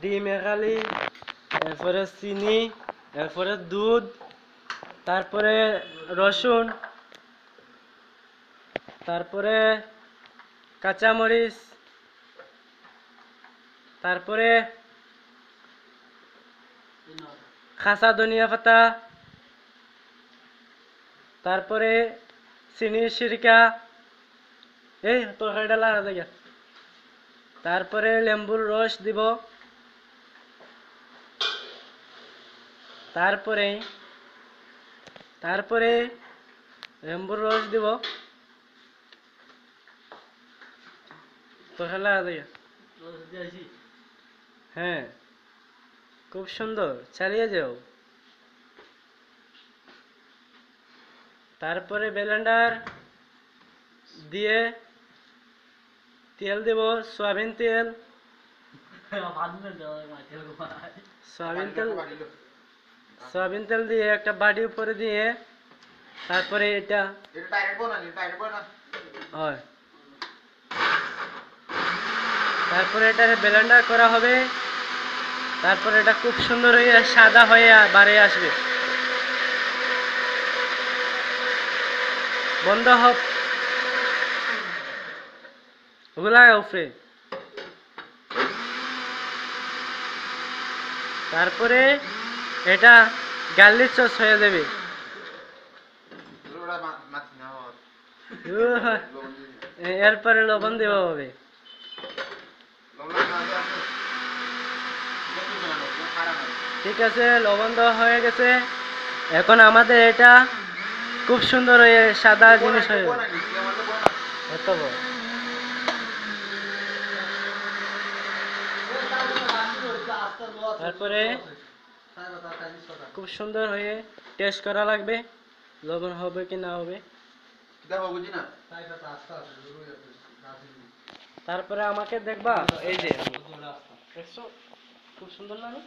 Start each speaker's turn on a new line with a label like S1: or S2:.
S1: ডিম একালি, এরপরে চিনি, এরপরে দুধ, তারপরে রসুন, তারপরে কাঁচামরিচ, তারপরে খাসা ধনিয়া পাতা, তারপরে চিনির সিরকা, এই তরকারিটা লাগা দেখা, তারপরে লেম্বুর রস দিব, তারপরে তারপরে লেম্বুর রস দিব, তরকারি লাগা দেখা। হ্যাঁ, খুব সুন্দর, চালিয়ে যাও। তারপরে ব্লেন্ডার দিয়ে তেল দেব, সয়াবিন তেল, সয়াবিন তেল সয়াবিন তেল দিয়ে একটা বাটি উপরে দিয়ে তারপরে এটা হয়, তারপরে এটা ব্লেন্ডার করা হবে, তারপরে এটা খুব সুন্দর হয়ে সাদা হয়ে বাড়ে আসবে। বন্ধ হোক ওগুলা উপরে। তারপরে এটা গার্লিক সস হয়ে যাবে। এরপরে লবণ দেওয়া হবে। ঠিক আছে, লবণ দেওয়া হয়ে গেছে। এখন আমাদের এটা খুব সুন্দর হয়ে সাদা জিনিস হয়ে তারপরে খুব সুন্দর হয়ে টেস্ট করা লাগবে, লবণ হবে কি না হবে। তারপরে আমাকে দেখবা, এই যে দেখছো খুব সুন্দর লাগে।